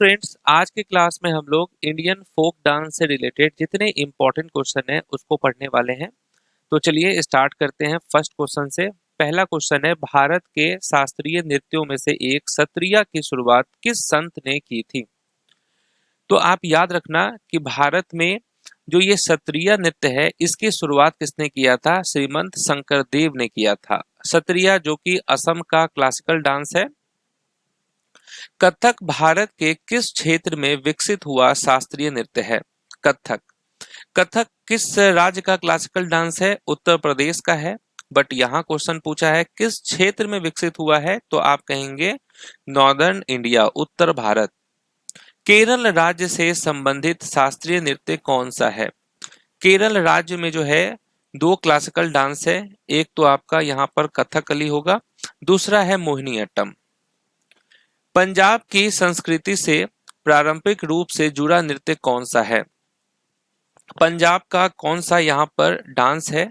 Friends, आज के class में हम लोग इंडियन फोक डांस से रिलेटेड जितने इम्पोर्टेंट क्वेश्चन हैं उसको पढ़ने वाले हैं। तो चलिए स्टार्ट करते हैं फर्स्ट क्वेश्चन से। पहला क्वेश्चन है, भारत के शास्त्रीय नृत्यों में से एक सत्रिया की शुरुआत किस संत ने की थी? तो आप याद रखना कि भारत में जो ये सत्रिया नृत्य है इसकी शुरुआत किसने किया था? श्रीमंत शंकरदेव ने किया था। सत्रिया जो कि असम का क्लासिकल डांस है। कथक भारत के किस क्षेत्र में विकसित हुआ शास्त्रीय नृत्य है? कथक कथक किस राज्य का क्लासिकल डांस है? उत्तर प्रदेश का है। बट यहाँ क्वेश्चन पूछा है किस क्षेत्र में विकसित हुआ है, तो आप कहेंगे नॉर्दर्न इंडिया, उत्तर भारत। केरल राज्य से संबंधित शास्त्रीय नृत्य कौन सा है? केरल राज्य में जो है दो क्लासिकल डांस है। एक तो आपका यहाँ पर कथकली होगा, दूसरा है मोहिनीअट्टम। पंजाब की संस्कृति से पारंपरिक रूप से जुड़ा नृत्य कौन सा है? पंजाब का कौन सा यहाँ पर डांस है?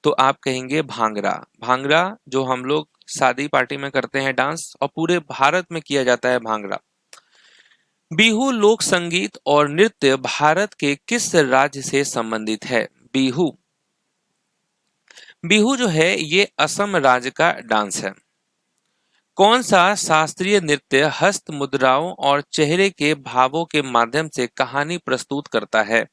तो आप कहेंगे भांगड़ा। भांगड़ा जो हम लोग शादी पार्टी में करते हैं डांस, और पूरे भारत में किया जाता है भांगड़ा। बिहू लोक संगीत और नृत्य भारत के किस राज्य से संबंधित है? बिहू बिहू जो है ये असम राज्य का डांस है। कौन सा शास्त्रीय नृत्य हस्त मुद्राओं और चेहरे के भावों के माध्यम से कहानी प्रस्तुत करता है?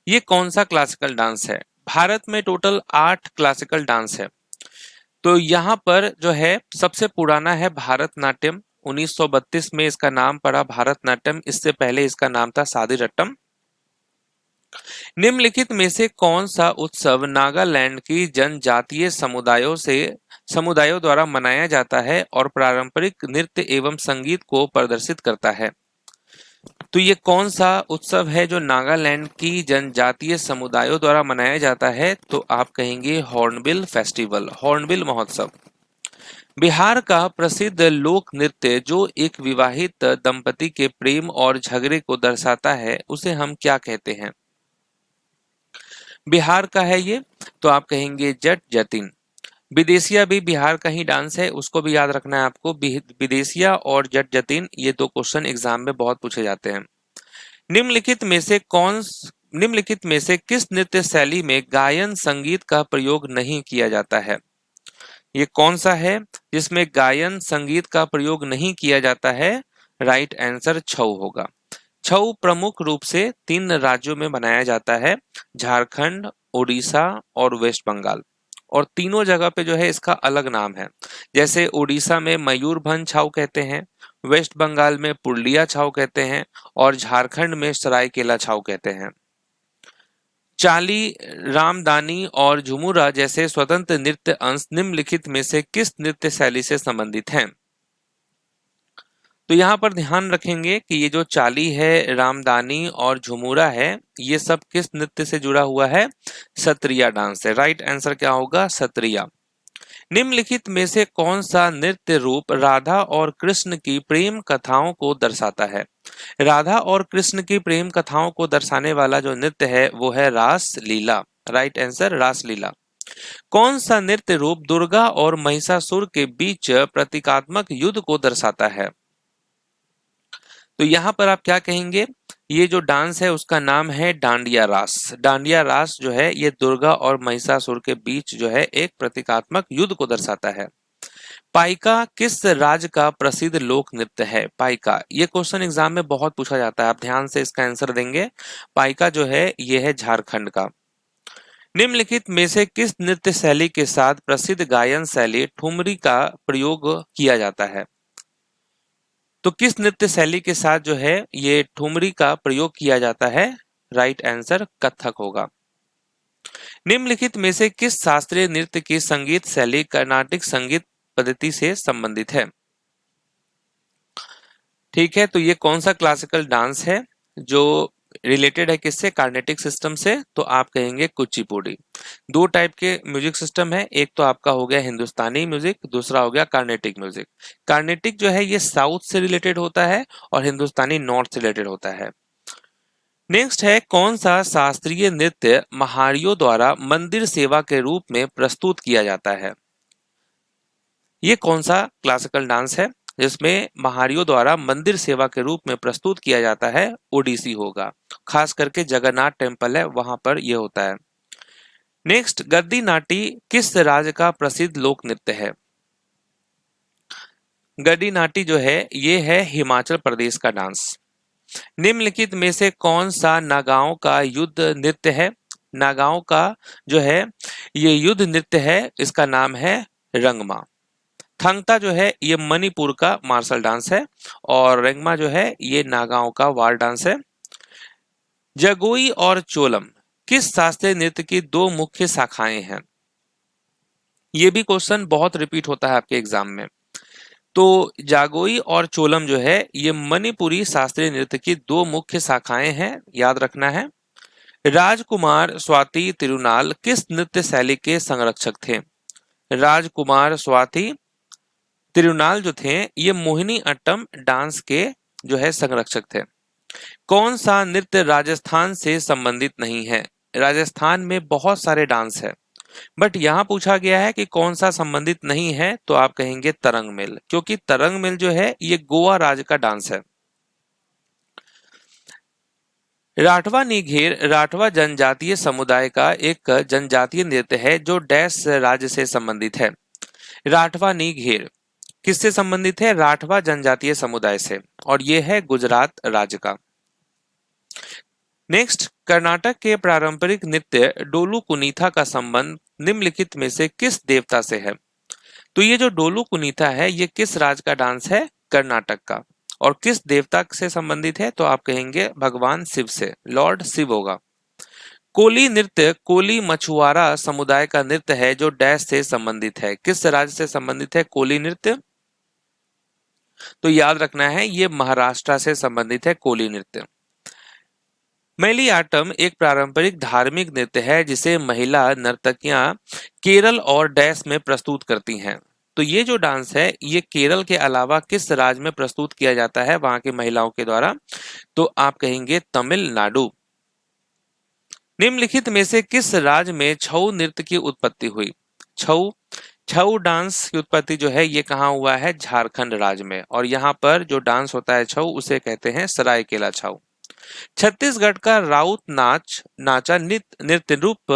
ये कौन सा क्लासिकल डांस है? भारत में टोटल 8 क्लासिकल डांस है। तो यहाँ पर जो है सबसे पुराना है भारतनाट्यम। 1932 में इसका नाम पड़ा भारतनाट्यम। इससे पहले इसका नाम था सादीरट्टम। निम्नलिखित में से कौन सा उत्सव नागालैंड की जनजातीय समुदायों द्वारा मनाया जाता है और पारंपरिक नृत्य एवं संगीत को प्रदर्शित करता है? तो ये कौन सा उत्सव है जो नागालैंड की जनजातीय समुदायों द्वारा मनाया जाता है? तो आप कहेंगे हॉर्नबिल फेस्टिवल, हॉर्नबिल महोत्सव। बिहार का प्रसिद्ध लोक नृत्य जो एक विवाहित दंपति के प्रेम और झगड़े को दर्शाता है उसे हम क्या कहते हैं? बिहार का है ये, तो आप कहेंगे जट जतिन। विदेशिया भी बिहार का ही डांस है, उसको भी याद रखना है आपको। विदेशिया और जट जतिन ये दो क्वेश्चन एग्जाम में बहुत पूछे जाते हैं। निम्नलिखित में से किस नृत्य शैली में गायन संगीत का प्रयोग नहीं किया जाता है? ये कौन सा है जिसमें गायन संगीत का प्रयोग नहीं किया जाता है? राइट आंसर छऊ होगा। छऊ प्रमुख रूप से 3 राज्यों में बनाया जाता है, झारखंड, उड़ीसा और वेस्ट बंगाल। और तीनों जगह पे जो है इसका अलग नाम है। जैसे उड़ीसा में मयूरभंज छाऊ कहते हैं, वेस्ट बंगाल में पुरुलिया छाऊ कहते हैं, और झारखंड में सरायकेला छाऊ कहते हैं। चाली, रामदानी और झुमुरा जैसे स्वतंत्र नृत्य अंश निम्नलिखित में से किस नृत्य शैली से संबंधित हैं? तो यहाँ पर ध्यान रखेंगे कि ये जो चाली है, रामदानी और झुमुरा है, ये सब किस नृत्य से जुड़ा हुआ है? सत्रिया डांस है। राइट आंसर क्या होगा? सत्रिया। निम्नलिखित में से कौन सा नृत्य रूप राधा और कृष्ण की प्रेम कथाओं को दर्शाता है? राधा और कृष्ण की प्रेम कथाओं को दर्शाने वाला जो नृत्य है वो है रास लीला। राइट आंसर रास लीला। कौन सा नृत्य रूप दुर्गा और महिषासुर के बीच प्रतीकात्मक युद्ध को दर्शाता है? तो यहाँ पर आप क्या कहेंगे? ये जो डांस है उसका नाम है डांडिया रास। डांडिया रास जो है ये दुर्गा और महिषासुर के बीच जो है एक प्रतीकात्मक युद्ध को दर्शाता है। पाइका किस राज्य का प्रसिद्ध लोक नृत्य है? पाइका ये क्वेश्चन एग्जाम में बहुत पूछा जाता है, आप ध्यान से इसका आंसर देंगे। पाइका जो है ये है झारखंड का। निम्नलिखित में से किस नृत्य शैली के साथ प्रसिद्ध गायन शैली ठुमरी का प्रयोग किया जाता है? तो किस नृत्य शैली के साथ जो है ये ठुमरी का प्रयोग किया जाता है? राइट आंसर कथक होगा। निम्नलिखित में से किस शास्त्रीय नृत्य की संगीत शैली कर्नाटिक संगीत पद्धति से संबंधित है? ठीक है, तो ये कौन सा क्लासिकल डांस है जो रिलेटेड है किससे? कार्नेटिक सिस्टम से। तो आप कहेंगे कुचिपुड़ी। 2 टाइप के म्यूजिक सिस्टम है, एक तो आपका हो गया हिंदुस्तानी म्यूजिक, दूसरा हो गया कार्नेटिक म्यूजिक। कार्नेटिक जो है ये साउथ से रिलेटेड होता है और हिंदुस्तानी नॉर्थ से रिलेटेड होता है। नेक्स्ट है, कौन सा शास्त्रीय नृत्य महारियों द्वारा मंदिर सेवा के रूप में प्रस्तुत किया जाता है? ये कौन सा क्लासिकल डांस है? जिसमें महारियों द्वारा मंदिर सेवा के रूप में प्रस्तुत किया जाता है ओडिसी होगा। खास करके जगन्नाथ टेम्पल है वहां पर यह होता है। नेक्स्ट, गद्दी नाटी किस राज्य का प्रसिद्ध लोक नृत्य है? गद्दी नाटी जो है ये है हिमाचल प्रदेश का डांस। निम्नलिखित में से कौन सा नागाओं का युद्ध नृत्य है? नागाओं का जो है ये युद्ध नृत्य है, इसका नाम है रंगमा। थंगता जो है ये मणिपुर का मार्शल डांस है और रेंगमा जो है ये नागाओं का वार डांस है। जगोई और चोलम किस शास्त्रीय नृत्य की दो मुख्य शाखाएं हैं? ये भी क्वेश्चन बहुत रिपीट होता है आपके एग्जाम में। तो जागोई और चोलम जो है ये मणिपुरी शास्त्रीय नृत्य की दो मुख्य शाखाएं हैं, याद रखना है। राजकुमार स्वाति तिरुनाल किस नृत्य शैली के संरक्षक थे? राजकुमार स्वाति तिरुनाल जो थे ये मोहिनी अट्टम डांस के जो है संरक्षक थे। कौन सा नृत्य राजस्थान से संबंधित नहीं है? राजस्थान में बहुत सारे डांस है, बट यहां पूछा गया है कि कौन सा संबंधित नहीं है, तो आप कहेंगे तरंग मिल, क्योंकि तरंग मिल जो है ये गोवा राज्य का डांस है। राठवा निघेर राठवा जनजातीय समुदाय का एक जनजातीय नृत्य है जो डैश राज्य से संबंधित है। राठवा निघेर किससे संबंधित है? राठवा जनजातीय समुदाय से, और यह है गुजरात राज्य का। नेक्स्ट, कर्नाटक के पारंपरिक नृत्य डोलू कुनीथा का संबंध निम्नलिखित में से किस देवता से है? तो ये जो डोलू कुनीथा है ये किस राज्य का डांस है? कर्नाटक का। और किस देवता से संबंधित है? तो आप कहेंगे भगवान शिव से, लॉर्ड शिव होगा। कोली नृत्य कोली मछुआरा समुदाय का नृत्य है जो डैश से संबंधित है। किस राज्य से संबंधित है कोली नृत्य? तो याद रखना है ये महाराष्ट्र से संबंधित है कोली नृत्य। मैलियाटम एक पारंपरिक धार्मिक नृत्य है जिसे महिला नर्तकियां केरल और डैश में प्रस्तुत करती हैं। तो ये जो डांस है ये केरल के अलावा किस राज्य में प्रस्तुत किया जाता है वहां की महिलाओं के द्वारा? तो आप कहेंगे तमिलनाडु। निम्नलिखित में से किस राज्य में छऊ नृत्य की उत्पत्ति हुई? छऊ छऊ डांस की उत्पत्ति जो है ये कहाँ हुआ है? झारखंड राज्य में। और यहाँ पर जो डांस होता है छऊ उसे कहते हैं सरायकेला छऊ। छत्तीसगढ़ का राउत नाचा नृत्य रूप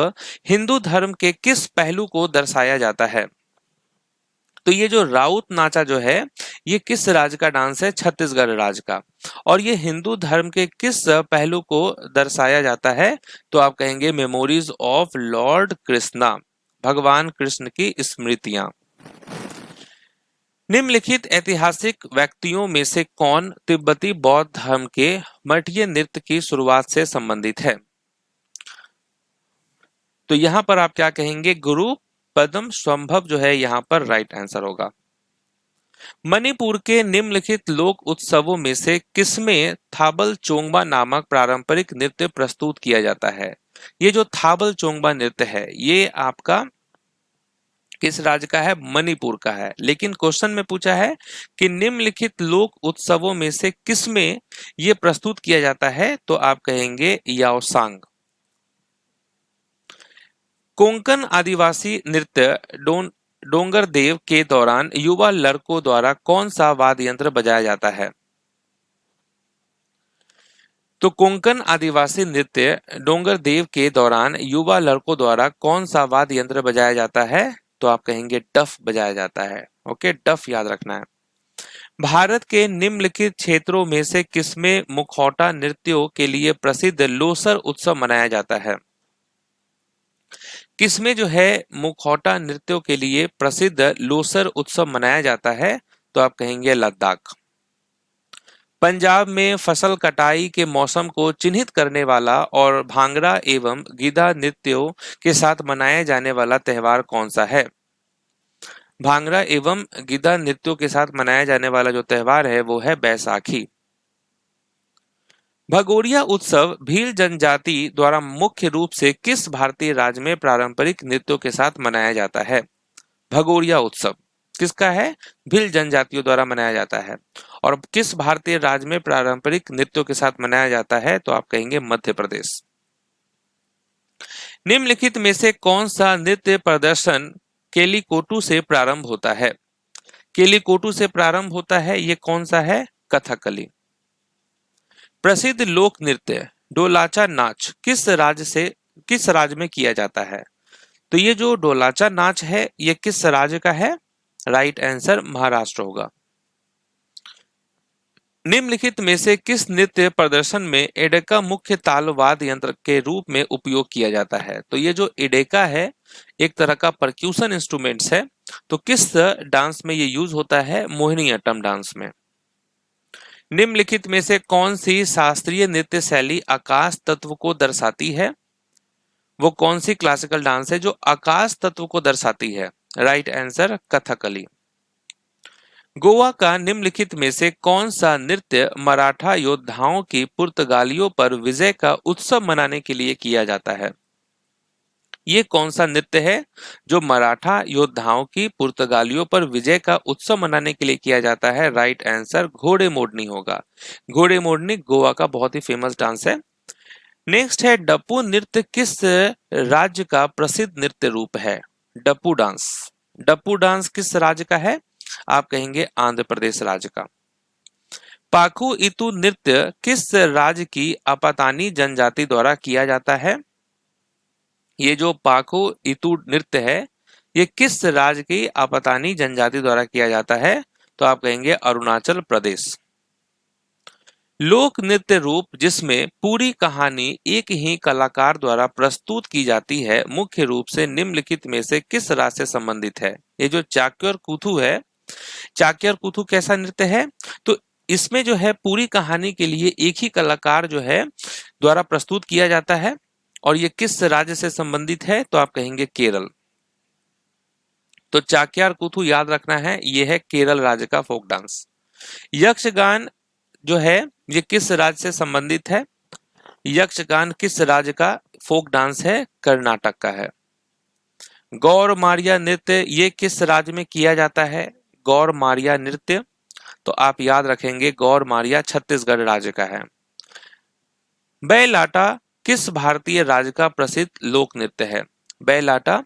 हिंदू धर्म के किस पहलू को दर्शाया जाता है? तो ये जो राउत नाचा जो है ये किस राज्य का डांस है? छत्तीसगढ़ राज्य का। और ये हिंदू धर्म के किस पहलू को दर्शाया जाता है? तो आप कहेंगे मेमोरीज ऑफ लॉर्ड कृष्णा, भगवान कृष्ण की स्मृतियां। निम्नलिखित ऐतिहासिक व्यक्तियों में से कौन तिब्बती बौद्ध धर्म के मठीय नृत्य की शुरुआत से संबंधित है? तो यहां पर आप क्या कहेंगे? गुरु पद्म स्वंभव जो है यहां पर राइट आंसर होगा। मणिपुर के निम्नलिखित लोक उत्सवों में से किसमें थाबल चोंगबा नामक पारंपरिक नृत्य प्रस्तुत किया जाता है? ये जो थाबल चोंगबा नृत्य है ये आपका किस राज्य का है? मणिपुर का है। लेकिन क्वेश्चन में पूछा है कि निम्नलिखित लोक उत्सवों में से किसमें यह प्रस्तुत किया जाता है? तो आप कहेंगे याओसांग। कोंकण आदिवासी नृत्य डोंगरदेव के दौरान युवा लड़कों द्वारा कौन सा वाद्य यंत्र बजाया जाता है? तो कोंकण आदिवासी नृत्य डोंगरदेव के दौरान युवा लड़कों द्वारा कौन सा वाद्य यंत्र बजाया जाता है? तो आप कहेंगे डफ बजाया जाता है। ओके, डफ याद रखना है। भारत के निम्नलिखित क्षेत्रों में से किसमें मुखौटा नृत्यों के लिए प्रसिद्ध लोसर उत्सव मनाया जाता है? किसमें जो है मुखौटा नृत्यों के लिए प्रसिद्ध लोसर उत्सव मनाया जाता है? तो आप कहेंगे लद्दाख। पंजाब में फसल कटाई के मौसम को चिन्हित करने वाला और भांगड़ा एवं गिद्धा नृत्यों के साथ मनाया जाने वाला त्योहार कौन सा है? भांगड़ा एवं गिद्धा नृत्यों के साथ मनाया जाने वाला जो त्योहार है वो है बैसाखी। भगोरिया उत्सव भील जनजाति द्वारा मुख्य रूप से किस भारतीय राज्य में पारंपरिक नृत्यों के साथ मनाया जाता है? भगोरिया उत्सव किसका है? भील जनजातियों द्वारा मनाया जाता है। और किस भारतीय राज्य में पारंपरिक नृत्यों के साथ मनाया जाता है? तो आप कहेंगे मध्य प्रदेश। निम्नलिखित में से कौन सा नृत्य प्रदर्शन केलिकोटू से प्रारंभ होता है? केलिकोटू से प्रारंभ होता है, ये कौन सा है? कथकली। प्रसिद्ध लोक नृत्य डोलाचा नाच किस राज्य में किया जाता है? तो ये जो डोलाचा नाच है ये किस राज्य का है? राइट आंसर महाराष्ट्र होगा। निम्नलिखित में से किस नृत्य प्रदर्शन में एडेका मुख्य ताल वाद्य यंत्र के रूप में उपयोग किया जाता है? तो ये जो एडेका है एक तरह का परक्यूशन इंस्ट्रूमेंट्स है, तो किस डांस में ये यूज होता है? मोहिनीअट्टम डांस में। निम्नलिखित में से कौन सी शास्त्रीय नृत्य शैली आकाश तत्व को दर्शाती है? वो कौन सी क्लासिकल डांस है जो आकाश तत्व को दर्शाती है? Right answer Kathakali. गोवा का निम्नलिखित में से कौन सा नृत्य मराठा योद्धाओं की पुर्तगालियों पर विजय का उत्सव मनाने के लिए किया जाता है? ये कौन सा नृत्य है जो मराठा योद्धाओं की पुर्तगालियों पर विजय का उत्सव मनाने के लिए किया जाता है? राइट आंसर घोड़े मोड़नी होगा। घोड़े मोड़नी गोवा का बहुत ही फेमस डांस है। नेक्स्ट है डप्पू नृत्य किस राज्य का प्रसिद्ध नृत्य रूप है? डप्पू डांस। डप्पू डांस किस राज्य का है? आप कहेंगे आंध्र प्रदेश राज्य का। पाखु इतु नृत्य किस राज्य की आपातानी जनजाति द्वारा किया जाता है? ये जो पाखु इतु नृत्य है ये किस राज्य की आपातानी जनजाति द्वारा किया जाता है? तो आप कहेंगे अरुणाचल प्रदेश। लोक नृत्य रूप जिसमें पूरी कहानी एक ही कलाकार द्वारा प्रस्तुत की जाती है मुख्य रूप से निम्नलिखित में से किस राज्य से संबंधित है? ये जो चाक्यर कूथू है, चाक्यर कूथू कैसा नृत्य है? तो इसमें जो है पूरी कहानी के लिए एक ही कलाकार जो है द्वारा प्रस्तुत किया जाता है और ये किस राज्य से संबंधित है? तो आप कहेंगे केरल। तो चाक्यार कूथू याद रखना है, ये है केरल राज्य का फोक डांस। यक्षगान जो है ये किस राज्य से संबंधित है? यक्षगान किस राज्य का फोक डांस है? कर्नाटक का है। गौर मारिया नृत्य ये किस राज्य में किया जाता है? गौर मारिया नृत्य तो आप याद रखेंगे गौर मारिया छत्तीसगढ़ राज्य का है। बैलाटा किस भारतीय राज्य का प्रसिद्ध लोक नृत्य है? बैलाटा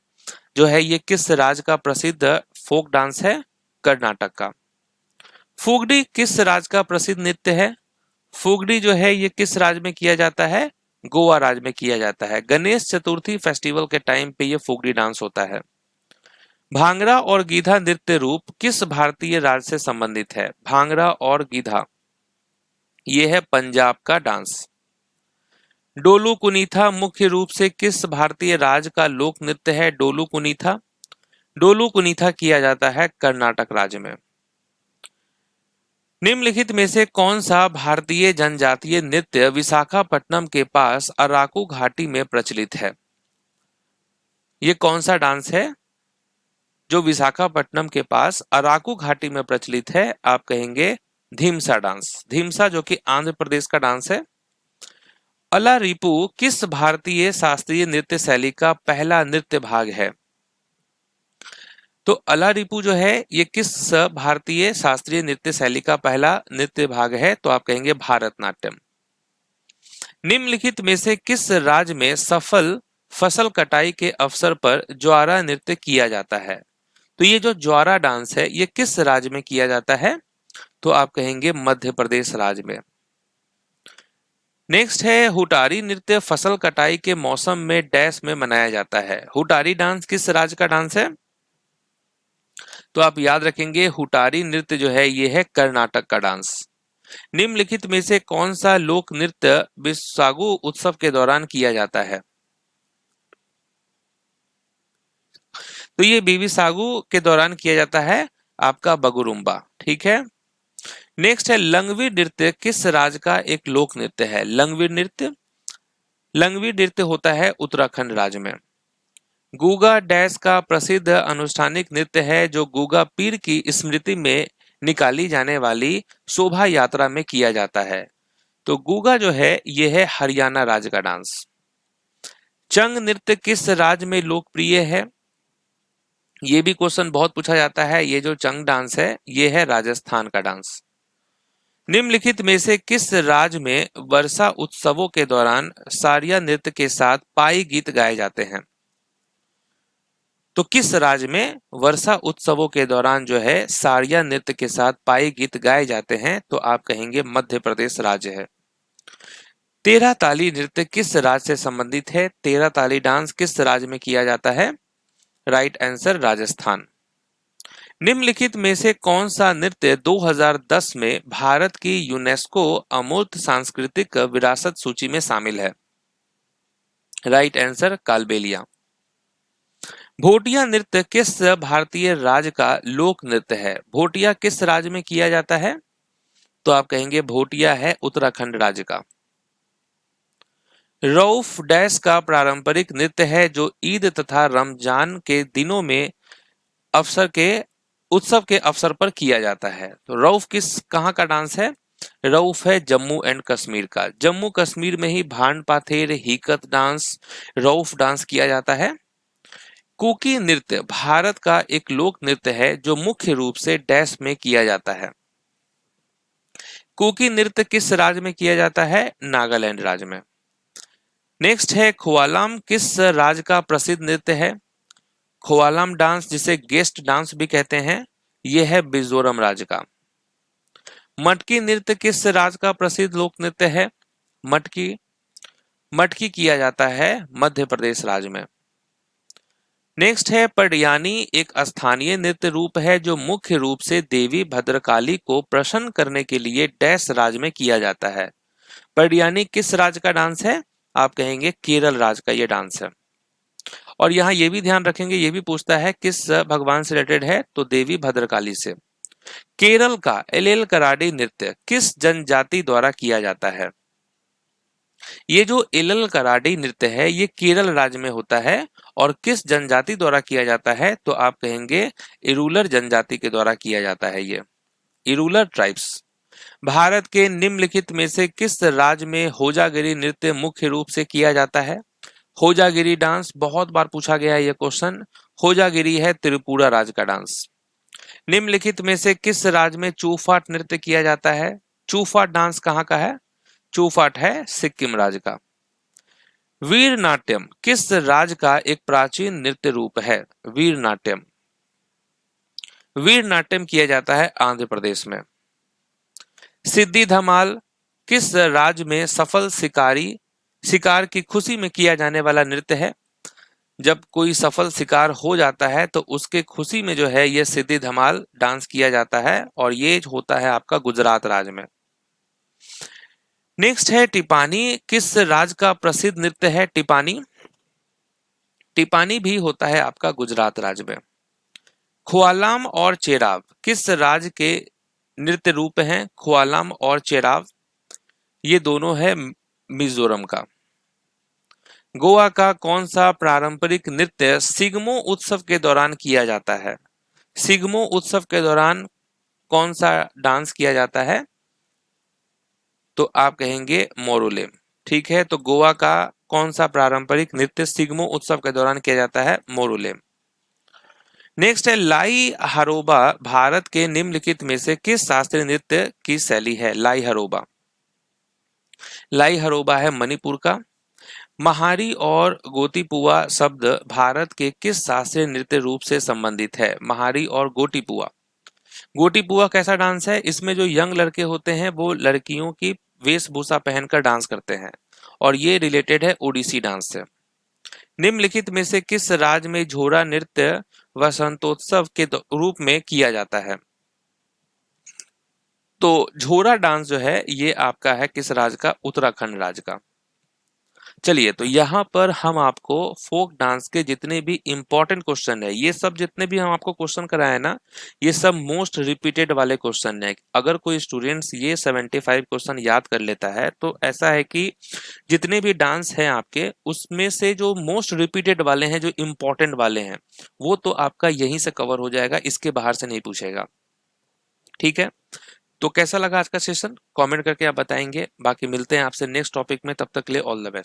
जो है ये किस राज्य का प्रसिद्ध फोक डांस है? कर्नाटक का। फुगड़ी किस राज्य का प्रसिद्ध नृत्य है? फुगड़ी जो है ये किस राज्य में किया जाता है? गोवा राज्य में किया जाता है। गणेश चतुर्थी फेस्टिवल के टाइम पे ये फुगड़ी डांस होता है। भांगड़ा और गीधा नृत्य रूप किस भारतीय राज्य से संबंधित है? भांगड़ा और गीधा ये है पंजाब का डांस। डोलू कुनीथा मुख्य रूप से किस भारतीय राज्य का लोक नृत्य है? डोलू कुनीथा, डोलू कुनीथा किया जाता है कर्नाटक राज्य में। निम्नलिखित में से कौन सा भारतीय जनजातीय नृत्य विशाखापट्टनम के पास अराकू घाटी में प्रचलित है? ये कौन सा डांस है जो विशाखापट्टनम के पास अराकू घाटी में प्रचलित है? आप कहेंगे धीमसा डांस। धीमसा जो कि आंध्र प्रदेश का डांस है। अलारिपू किस भारतीय शास्त्रीय नृत्य शैली का पहला नृत्य भाग है? तो अलारिपू जो है ये किस भारतीय शास्त्रीय नृत्य शैली का पहला नृत्य भाग है? तो आप कहेंगे भारतनाट्यम। निम्नलिखित में से किस राज्य में सफल फसल कटाई के अवसर पर ज्वारा नृत्य किया जाता है? तो ये जो ज्वारा डांस है ये किस राज्य में किया जाता है? तो आप कहेंगे मध्य प्रदेश राज्य में। नेक्स्ट है हुटारी नृत्य फसल कटाई के मौसम में डैश में मनाया जाता है। हुटारी डांस किस राज्य का डांस है? तो आप याद रखेंगे हुटारी नृत्य जो है ये है कर्नाटक का डांस। निम्नलिखित में से कौन सा लोक नृत्य बिसागु उत्सव के दौरान किया जाता है? तो ये बिसागु के दौरान किया जाता है आपका बगुरुम्बा। ठीक है। नेक्स्ट है लंगवी नृत्य किस राज्य का एक लोक नृत्य है? लंगवी नृत्य, लंगवी नृत्य होता है उत्तराखंड राज्य में। गूगा डैश का प्रसिद्ध अनुष्ठानिक नृत्य है जो गूगा पीर की स्मृति में निकाली जाने वाली शोभा यात्रा में किया जाता है। तो गूगा जो है यह है हरियाणा राज्य का डांस। चंग नृत्य किस राज्य में लोकप्रिय है? ये भी क्वेश्चन बहुत पूछा जाता है। ये जो चंग डांस है ये है राजस्थान का डांस। निम्नलिखित में से किस राज्य में वर्षा उत्सवों के दौरान सारिया नृत्य के साथ पाई गीत गाए जाते हैं? तो किस राज्य में वर्षा उत्सवों के दौरान जो है साड़िया नृत्य के साथ पाई गीत गाए जाते हैं? तो आप कहेंगे मध्य प्रदेश राज्य है। तेरह ताली नृत्य किस राज्य से संबंधित है? तेरह ताली डांस किस राज्य में किया जाता है? Right answer Rajasthan. निम्नलिखित में से कौन सा नृत्य 2010 में भारत की यूनेस्को अमूर्त सांस्कृतिक विरासत सूची में शामिल है? Right answer Kalbelia. भोटिया नृत्य किस भारतीय राज्य का लोक नृत्य है? भोटिया किस राज्य में किया जाता है? तो आप कहेंगे भोटिया है उत्तराखंड राज्य का। रऊफ डैश का पारंपरिक नृत्य है जो ईद तथा रमजान के दिनों में उत्सव के अवसर पर किया जाता है। तो रऊफ कहाँ का डांस है? रऊफ है जम्मू एंड कश्मीर का। जम्मू कश्मीर में ही भांड पाथेर, हीकत डांस, रऊफ डांस किया जाता है। कुकी नृत्य भारत का एक लोक नृत्य है जो मुख्य रूप से डैश में किया जाता है। कुकी नृत्य किस राज्य में किया जाता है? नागालैंड राज्य में। नेक्स्ट है खुआलाम किस राज्य का प्रसिद्ध नृत्य है? खुआलाम डांस जिसे गेस्ट डांस भी कहते हैं, यह है मिजोरम राज्य का। मटकी नृत्य किस राज्य का प्रसिद्ध लोक नृत्य है? मटकी किया जाता है मध्य प्रदेश राज्य में। नेक्स्ट है पडियानी एक स्थानीय नृत्य रूप है जो मुख्य रूप से देवी भद्रकाली को प्रसन्न करने के लिए डैश राज्य में किया जाता है। पडियानी किस राज्य का डांस है? आप कहेंगे केरल राज्य का ये डांस है। और यहाँ ये भी ध्यान रखेंगे, ये भी पूछता है किस भगवान से रिलेटेड है? तो देवी भद्रकाली से। केरल का एलेल कराडी नृत्य किस जनजाति द्वारा किया जाता है? ये जो एलल कराडी नृत्य है ये केरल राज्य में होता है और किस जनजाति द्वारा किया जाता है? तो आप कहेंगे इरूलर जनजाति के द्वारा किया जाता है ये, इरूलर ट्राइब्स। भारत के निम्नलिखित में से किस राज्य में होजागिरी नृत्य मुख्य रूप से किया जाता है? होजागिरी डांस बहुत बार पूछा गया है ये क्वेश्चन। होजागिरी है त्रिपुरा राज्य का डांस। निम्नलिखित में से किस राज्य में चूफाट नृत्य किया जाता है? चूफाट डांस कहाँ का है? चूफाट है सिक्किम राज्य का। वीर नाट्यम किस राज्य का एक प्राचीन नृत्य रूप है? वीर नाट्यम किया जाता है आंध्र प्रदेश में। सिद्धि धमाल किस राज्य में सफल शिकार की खुशी में किया जाने वाला नृत्य है? जब कोई सफल शिकार हो जाता है तो उसके खुशी में जो है ये सिद्धि धमाल डांस किया जाता है और ये होता है आपका गुजरात राज्य में। नेक्स्ट है टिपानी किस राज्य का प्रसिद्ध नृत्य है? टिपानी भी होता है आपका गुजरात राज्य में। खुआलाम और चेराव किस राज्य के नृत्य रूप हैं? खुआलाम और चेराव ये दोनों है मिजोरम का। गोवा का कौन सा पारंपरिक नृत्य सिग्मो उत्सव के दौरान किया जाता है? सिग्मो उत्सव के दौरान कौन सा डांस किया जाता है? तो आप कहेंगे मोरुलेम। ठीक है, तो गोवा का कौन सा पारंपरिक नृत्य सिग्मो उत्सव के दौरान किया जाता है? मोरुलेम। नेक्स्ट है लाई हरोबा भारत के निम्नलिखित में से किस शास्त्रीय नृत्य की शैली है? लाई हरोबा है मणिपुर का। महारी और गोटीपुआ शब्द भारत के किस शास्त्रीय नृत्य रूप से संबंधित है? महारी और गोटीपुआ कैसा डांस है? इसमें जो यंग लड़के होते हैं वो लड़कियों की वेशभूषा पहनकर डांस करते हैं और ये रिलेटेड है ओडिसी डांस से। निम्नलिखित में से किस राज्य में झोरा नृत्य वसंतोत्सव के रूप में किया जाता है? तो झोरा डांस जो है ये आपका है किस राज्य का? उत्तराखंड राज्य का। चलिए, तो यहाँ पर हम आपको फोक डांस के जितने भी इंपॉर्टेंट क्वेश्चन है, ये सब जितने भी हम आपको क्वेश्चन कराए ना, ये सब मोस्ट रिपीटेड वाले क्वेश्चन है। अगर कोई स्टूडेंट्स ये 75 क्वेश्चन याद कर लेता है तो ऐसा है कि जितने भी डांस हैं आपके उसमें से जो मोस्ट रिपीटेड वाले हैं, जो इंपॉर्टेंट वाले हैं, वो तो आपका यहीं से कवर हो जाएगा, इसके बाहर से नहीं पूछेगा। ठीक है, तो कैसा लगा आज का सेशन? कमेंट करके आप बताएंगे। बाकी मिलते हैं आपसे नेक्स्ट टॉपिक में, तब तक के लिए ऑल द बेस्ट।